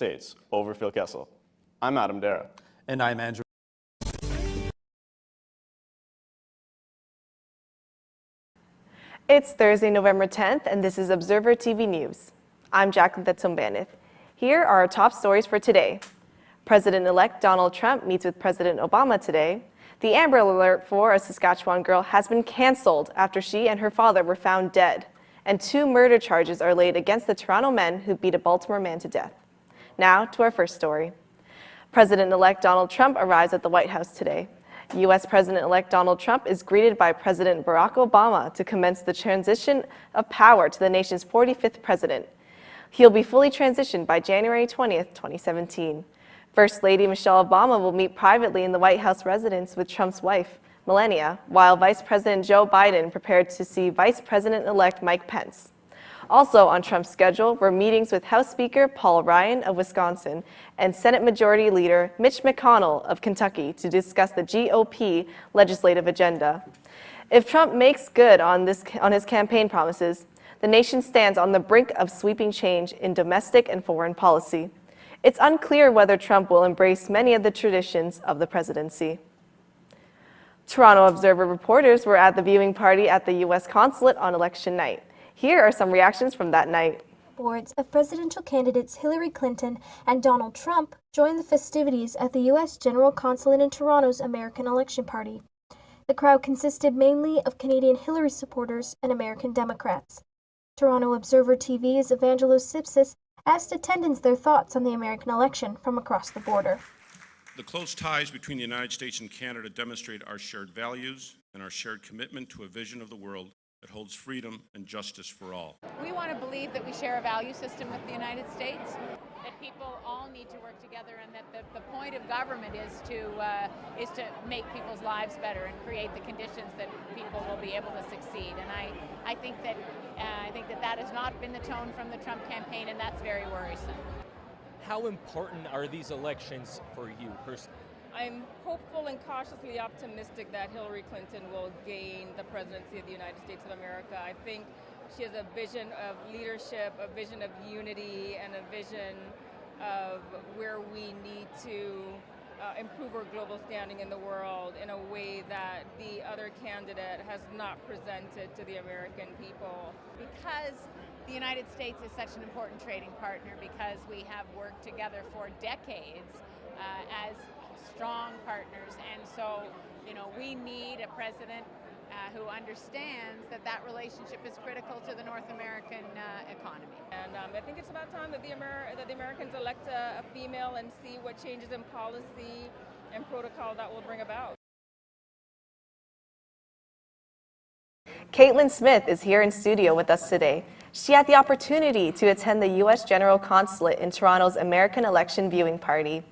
States over Phil Kessel. I'm Adam Darrah. And I'm Andrew. It's Thursday, November 10th, and this is Observer TV News. I'm Jacqueline Thetsombandith. Here are our top stories for today. President-elect Donald Trump meets with President Obama today. The Amber Alert for a Saskatchewan girl has been canceled after she and her father were found dead. And 2 murder charges are laid against the Toronto men who beat a Baltimore man to death. Now to our first story. President-elect Donald Trump arrives at the White House today. U.S. President-elect Donald Trump is greeted by President Barack Obama to commence the transition of power to the nation's 45th president. He'll be fully transitioned by January 20th, 2017. First Lady Michelle Obama will meet privately in the White House residence with Trump's wife, Melania, while Vice President Joe Biden prepared to see Vice President-elect Mike Pence. Also on Trump's schedule were meetings with House Speaker Paul Ryan of Wisconsin and Senate Majority Leader Mitch McConnell of Kentucky to discuss the GOP legislative agenda. If Trump makes good on his campaign promises, the nation stands on the brink of sweeping change in domestic and foreign policy. It's unclear whether Trump will embrace many of the traditions of the presidency. Toronto Observer reporters were at the viewing party at the U.S. consulate on election night. Here are some reactions from that night. Boards of presidential candidates Hillary Clinton and Donald Trump joined the festivities at the U.S. General Consulate in Toronto's American Election Party. The crowd consisted mainly of Canadian Hillary supporters and American Democrats. Toronto Observer TV's Evangelos Sipsis asked attendants their thoughts on the American election from across the border. The close ties between the United States and Canada demonstrate our shared values and our shared commitment to a vision of the world that holds freedom and justice for all. We want to believe that we share a value system with the United States, that people all need to work together, and that the point of government is to make people's lives better and create the conditions that people will be able to succeed. And I think that has not been the tone from the Trump campaign, and that's very worrisome. How important are these elections for you personally? I'm hopeful and cautiously optimistic that Hillary Clinton will gain the presidency of the United States of America. I think she has a vision of leadership, a vision of unity, and a vision of where we need to improve our global standing in the world in a way that the other candidate has not presented to the American people. Because the United States is such an important trading partner, because we have worked together for decades as strong partners, and so we need a president who understands that relationship is critical to the North American economy. And I think it's about time that the Americans elect a female and see what changes in policy and protocol that will bring about. Kaitlyn Smith is here in studio with us today. She had the opportunity to attend the U.S. General Consulate in Toronto's American election viewing party.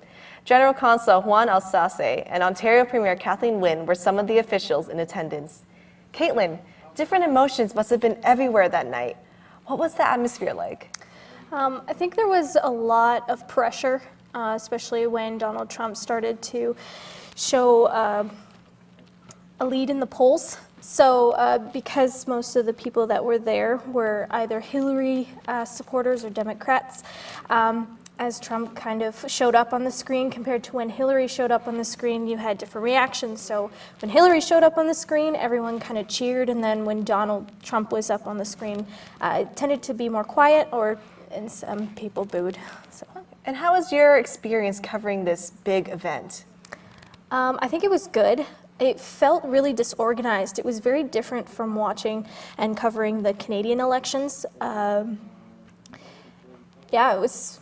General Consul Juan Alsace and Ontario Premier Kathleen Wynne were some of the officials in attendance. Kaitlyn, different emotions must have been everywhere that night. What was the atmosphere like? I think there was a lot of pressure, especially when Donald Trump started to show a lead in the polls. So because most of the people that were there were either Hillary supporters or Democrats, as Trump kind of showed up on the screen compared to when Hillary showed up on the screen, you had different reactions. So when Hillary showed up on the screen, everyone kind of cheered, and then when Donald Trump was up on the screen, it tended to be more quiet, and some people booed. So. And how was your experience covering this big event? I think it was good. It felt really disorganized. It was very different from watching and covering the Canadian elections. Yeah, it was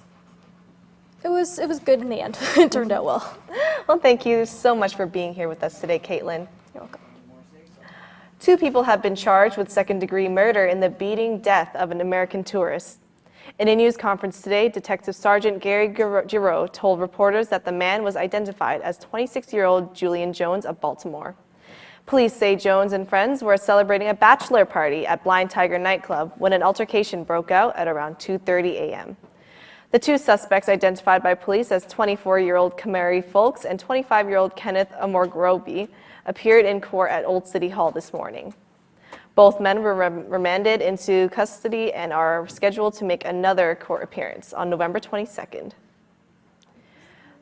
good in the end. It turned out well. Well, thank you so much for being here with us today, Kaitlyn. You're welcome. 2 people have been charged with second-degree murder in the beating death of an American tourist. In a news conference today, Detective Sergeant Gary Giroux told reporters that the man was identified as 26-year-old Julian Jones of Baltimore. Police say Jones and friends were celebrating a bachelor party at Blind Tiger nightclub when an altercation broke out at around 2:30 a.m. The 2 suspects, identified by police as 24-year-old Kamari Folks and 25-year-old Kenneth Amorgrobi, appeared in court at Old City Hall this morning. Both men were remanded into custody and are scheduled to make another court appearance on November 22nd.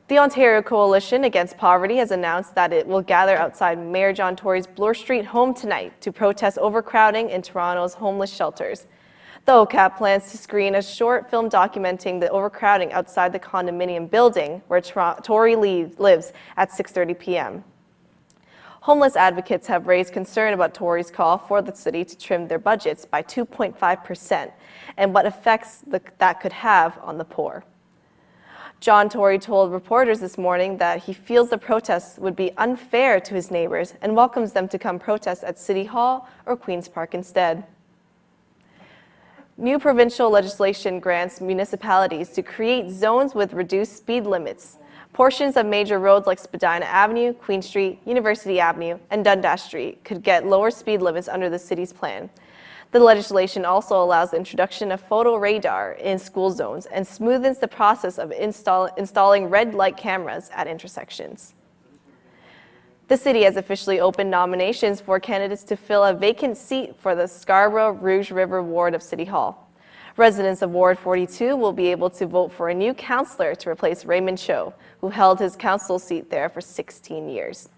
The Ontario Coalition Against Poverty has announced that it will gather outside Mayor John Tory's Bloor Street home tonight to protest overcrowding in Toronto's homeless shelters. The OCAP plans to screen a short film documenting the overcrowding outside the condominium building where Tory lives at 6:30 p.m. Homeless advocates have raised concern about Tory's call for the city to trim their budgets by 2.5% and what effects that could have on the poor. John Tory told reporters this morning that he feels the protests would be unfair to his neighbors and welcomes them to come protest at City Hall or Queen's Park instead. New provincial legislation grants municipalities to create zones with reduced speed limits. Portions of major roads like Spadina Avenue, Queen Street, University Avenue, and Dundas Street could get lower speed limits under the city's plan. The legislation also allows the introduction of photo radar in school zones and smoothens the process of installing red light cameras at intersections. The city has officially opened nominations for candidates to fill a vacant seat for the Scarborough-Rouge River Ward of City Hall. Residents of Ward 42 will be able to vote for a new councillor to replace Raymond Cho, who held his council seat there for 16 years.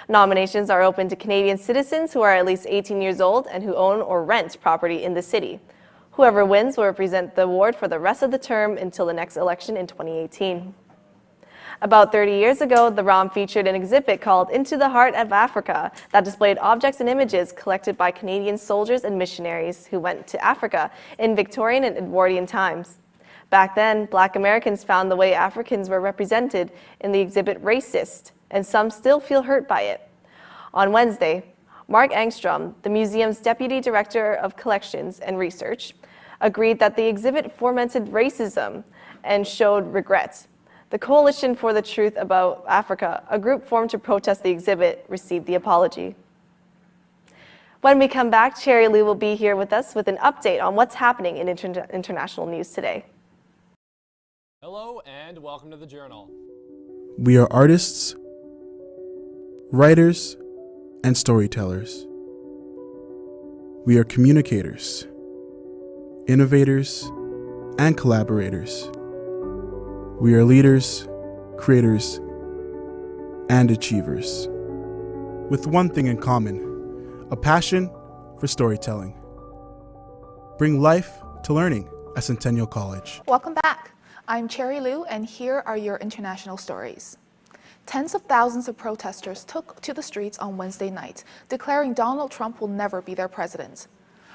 Nominations are open to Canadian citizens who are at least 18 years old and who own or rent property in the city. Whoever wins will represent the ward for the rest of the term until the next election in 2018. About 30 years ago, the ROM featured an exhibit called Into the Heart of Africa that displayed objects and images collected by Canadian soldiers and missionaries who went to Africa in Victorian and Edwardian times. Back then, Black Americans found the way Africans were represented in the exhibit racist, and some still feel hurt by it. On Wednesday, Mark Angstrom, the museum's Deputy Director of Collections and Research, agreed that the exhibit fomented racism and showed regret. The Coalition for the Truth About Africa, a group formed to protest the exhibit, received the apology. When we come back, Cherry Lou will be here with us with an update on what's happening in international news today. Hello and welcome to the Journal. We are artists, writers, and storytellers. We are communicators, innovators, and collaborators. We are leaders, creators, and achievers, with one thing in common: a passion for storytelling. Bring life to learning at Centennial College. Welcome back. I'm Cherry Lou, and here are your international stories. Tens of thousands of protesters took to the streets on Wednesday night, declaring Donald Trump will never be their president.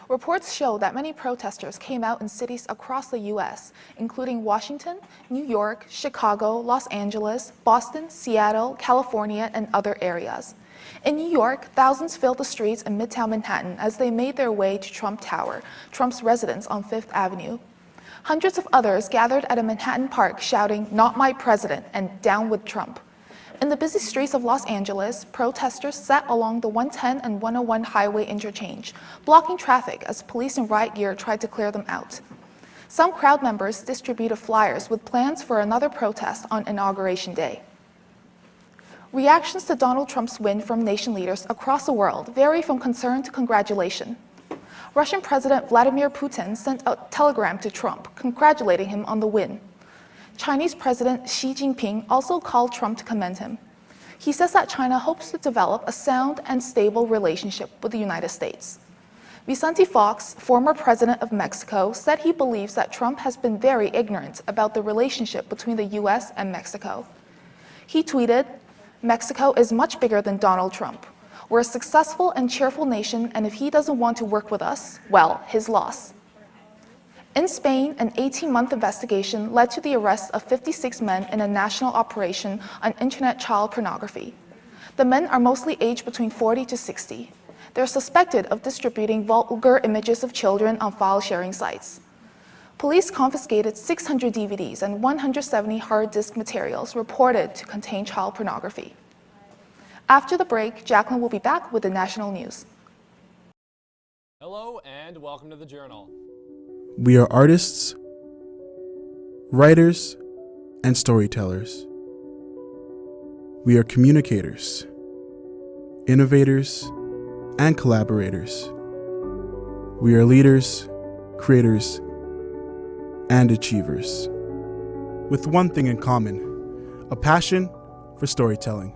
Reports show that many protesters came out in cities across the U.S., including Washington, New York, Chicago, Los Angeles, Boston, Seattle, California, and other areas. In New York, thousands filled the streets in Midtown Manhattan as they made their way to Trump Tower, Trump's residence on Fifth Avenue. Hundreds of others gathered at a Manhattan park shouting, "Not my president," and "Down with Trump." In the busy streets of Los Angeles, protesters sat along the 110 and 101 highway interchange, blocking traffic as police in riot gear tried to clear them out. Some crowd members distributed flyers with plans for another protest on Inauguration Day. Reactions to Donald Trump's win from nation leaders across the world vary from concern to congratulation. Russian President Vladimir Putin sent a telegram to Trump congratulating him on the win. Chinese President Xi Jinping also called Trump to commend him. He says that China hopes to develop a sound and stable relationship with the United States. Vicente Fox, former president of Mexico, said he believes that Trump has been very ignorant about the relationship between the US and Mexico. He tweeted, "Mexico is much bigger than Donald Trump. We're a successful and cheerful nation, and if he doesn't want to work with us, well, his loss." In Spain, an 18-month investigation led to the arrest of 56 men in a national operation on internet child pornography. The men are mostly aged between 40 to 60. They're suspected of distributing vulgar images of children on file-sharing sites. Police confiscated 600 DVDs and 170 hard disk materials reported to contain child pornography. After the break, Jacqueline will be back with the national news. Hello and welcome to the Journal. We are artists, writers, and storytellers. We are communicators, innovators, and collaborators. We are leaders, creators, and achievers, with one thing in common: a passion for storytelling.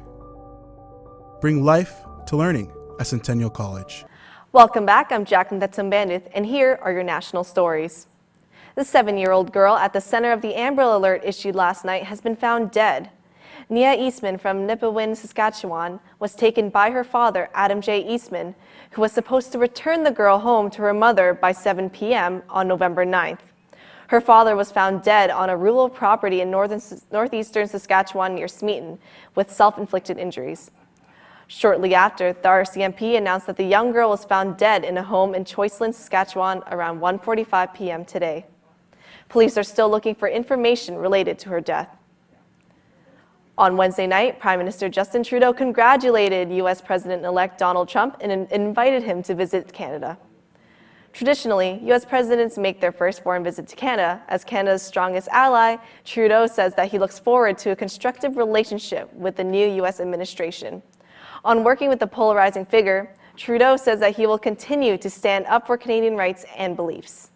Bring life to learning at Centennial College. Welcome back, I'm Jacqueline Thetsombandith, and here are your national stories. The 7-year-old girl at the center of the Amber Alert issued last night has been found dead. Nia Eastman from Nipawin, Saskatchewan, was taken by her father, Adam J. Eastman, who was supposed to return the girl home to her mother by 7 p.m. on November 9th. Her father was found dead on a rural property in northeastern Saskatchewan near Smeaton with self-inflicted injuries. Shortly after, the RCMP announced that the young girl was found dead in a home in Choiseland, Saskatchewan around 1:45 p.m. today. Police are still looking for information related to her death. On Wednesday night, Prime Minister Justin Trudeau congratulated U.S. President-elect Donald Trump and invited him to visit Canada. Traditionally, U.S. presidents make their first foreign visit to Canada. As Canada's strongest ally, Trudeau says that he looks forward to a constructive relationship with the new U.S. administration. On working with the polarizing figure, Trudeau says that he will continue to stand up for Canadian rights and beliefs.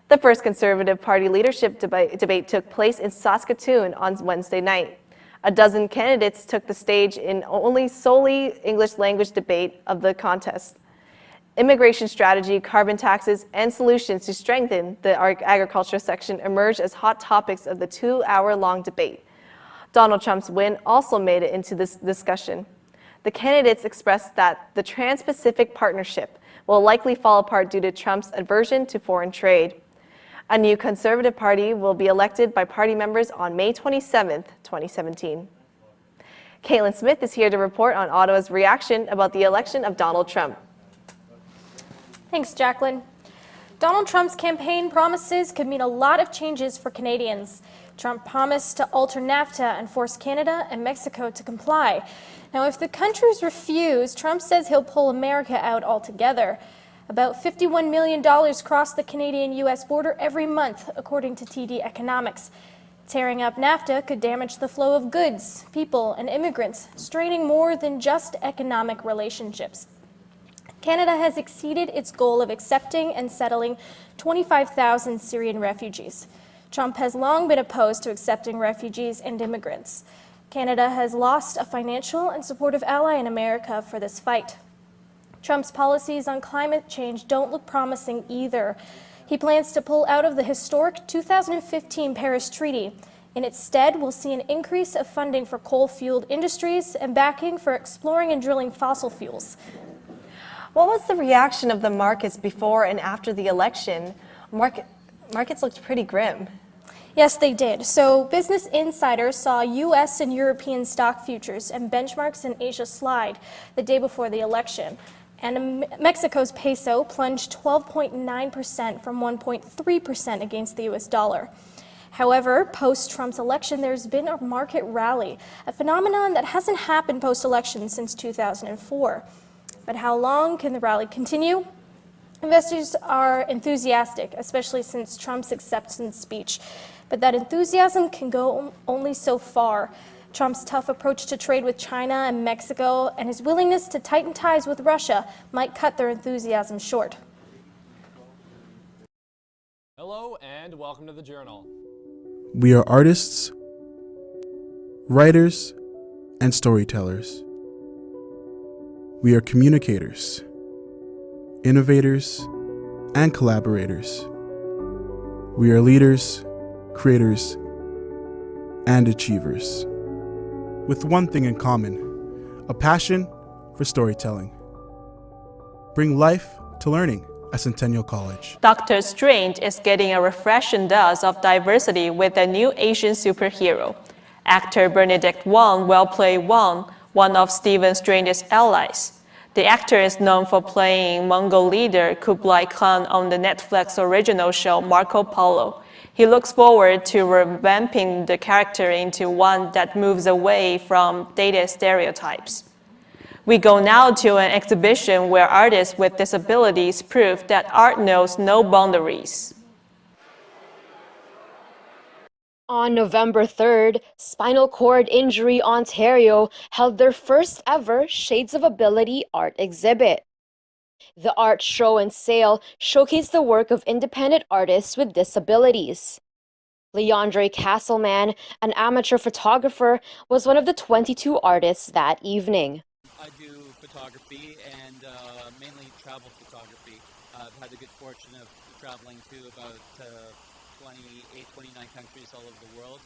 The first Conservative Party leadership debate took place in Saskatoon on Wednesday night. A dozen candidates took the stage in only solely English language debate of the contest. Immigration strategy, carbon taxes, and solutions to strengthen the agriculture section emerged as hot topics of the 2-hour-long debate. Donald Trump's win also made it into this discussion. The candidates expressed that the Trans-Pacific Partnership will likely fall apart due to Trump's aversion to foreign trade. A new Conservative Party will be elected by party members on May 27, 2017. Kaitlyn Smith is here to report on Ottawa's reaction about the election of Donald Trump. Thanks, Jacqueline. Donald Trump's campaign promises could mean a lot of changes for Canadians. Trump promised to alter NAFTA and force Canada and Mexico to comply. Now, if the countries refuse, Trump says he'll pull America out altogether. About $51 million cross the Canadian-U.S. border every month, according to TD Economics. Tearing up NAFTA could damage the flow of goods, people, and immigrants, straining more than just economic relationships. Canada has exceeded its goal of accepting and settling 25,000 Syrian refugees. Trump has long been opposed to accepting refugees and immigrants. Canada has lost a financial and supportive ally in America for this fight. Trump's policies on climate change don't look promising either. He plans to pull out of the historic 2015 Paris Treaty. In its stead, we'll see an increase of funding for coal-fueled industries and backing for exploring and drilling fossil fuels. What was the reaction of the markets before and after the election? Markets looked pretty grim. Yes, they did. So Business Insider saw U.S. and European stock futures and benchmarks in Asia slide the day before the election. And Mexico's peso plunged 12.9% from 1.3% against the U.S. dollar. However, post-Trump's election, there's been a market rally, a phenomenon that hasn't happened post-election since 2004. But how long can the rally continue? Investors are enthusiastic, especially since Trump's acceptance speech. But that enthusiasm can go only so far. Trump's tough approach to trade with China and Mexico and his willingness to tighten ties with Russia might cut their enthusiasm short. Hello and welcome to the Journal. We are artists, writers, and storytellers. We are communicators, innovators, and collaborators. We are leaders, creators, and achievers. With one thing in common, a passion for storytelling. Bring life to learning at Centennial College. Doctor Strange is getting a refreshing dose of diversity with a new Asian superhero. Actor Benedict Wong will play Wong, one of Stephen Strange's allies. The actor is known for playing Mongol leader Kublai Khan on the Netflix original show Marco Polo. He looks forward to revamping the character into one that moves away from dated stereotypes. We go now to an exhibition where artists with disabilities prove that art knows no boundaries. On November 3rd, Spinal Cord Injury Ontario held their first ever Shades of Ability art exhibit. The art show and sale showcased the work of independent artists with disabilities. Leandre Castleman, an amateur photographer, was one of the 22 artists that evening. I do photography and mainly travel photography. I've had the good fortune of traveling to about 29 countries all over the world.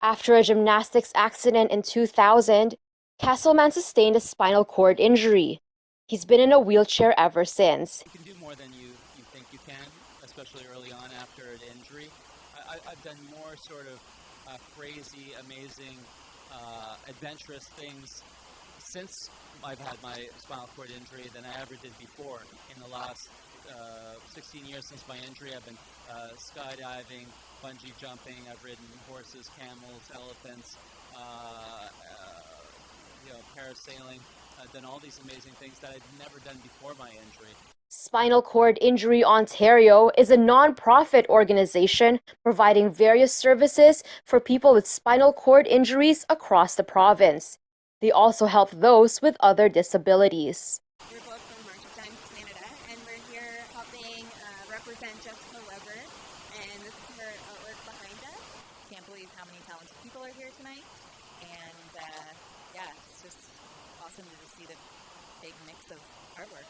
After a gymnastics accident in 2000, Castleman sustained a spinal cord injury. He's been in a wheelchair ever since. You can do more than you think you can, especially early on after an injury. I've done more sort of crazy, amazing, adventurous things since I've had my spinal cord injury than I ever did before. In the last 16 years since my injury, I've been skydiving, bungee jumping, I've ridden horses, camels, elephants, parasailing. I've done all these amazing things that I'd never done before my injury. Spinal Cord Injury Ontario is a non-profit organization providing various services for people with spinal cord injuries across the province. They also help those with other disabilities. We're both from March of Dimes, Canada, and we're here helping represent Jessica Weber, and this is her artwork behind us. Can't believe how many talented people are here tonight, and yeah, it's just awesome to see the big mix of artwork.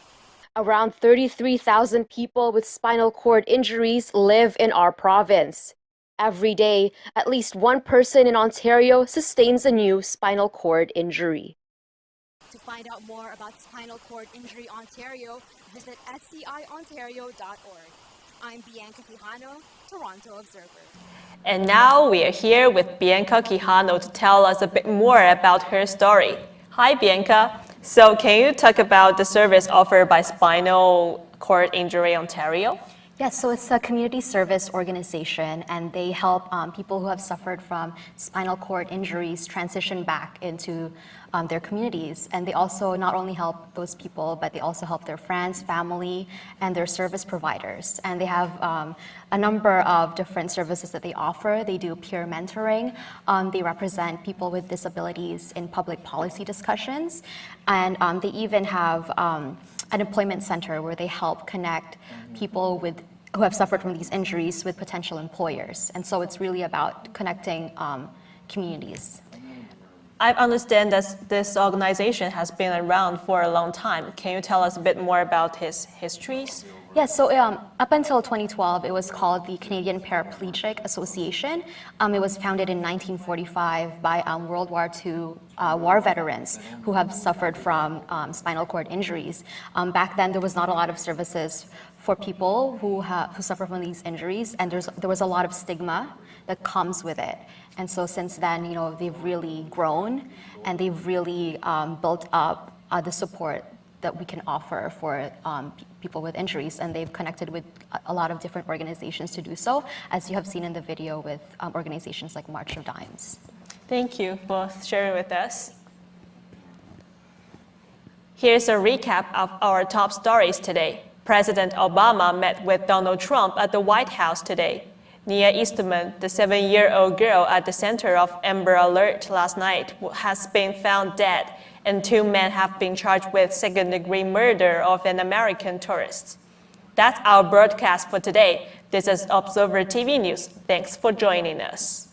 Around 33,000 people with spinal cord injuries live in our province. Every day, at least one person in Ontario sustains a new spinal cord injury. To find out more about Spinal Cord Injury Ontario, visit sciontario.org. I'm Bianca Quijano, Toronto Observer. And now we are here with Bianca Quijano to tell us a bit more about her story. Hi, Bianca. So can you talk about the service offered by Spinal Cord Injury Ontario? Yes, so it's a community service organization, and they help people who have suffered from spinal cord injuries transition back into their communities. And they also not only help those people, but they also help their friends, family, and their service providers. And they have a number of different services that they offer. They do peer mentoring. They represent people with disabilities in public policy discussions. And they even have an employment center where they help connect people who have suffered from these injuries with potential employers. And so it's really about connecting communities. I understand that this organization has been around for a long time. Can you tell us a bit more about its histories? Yes, so up until 2012, it was called the Canadian Paraplegic Association. It was founded in 1945 by World War II war veterans who have suffered from spinal cord injuries. Back then, there was not a lot of services for people who suffer from these injuries, and there was a lot of stigma that comes with it. And so since then, they've really grown, and they've really built up the support that we can offer for people with injuries, and they've connected with a lot of different organizations to do so, as you have seen in the video with organizations like March of Dimes. Thank you for sharing with us. Here's a recap of our top stories today. President Obama met with Donald Trump at the White House today. Nia Eastman, the 7-year-old girl at the center of Amber Alert last night, has been found dead, and 2 men have been charged with second-degree murder of an American tourist. That's our broadcast for today. This is Observer TV News. Thanks for joining us.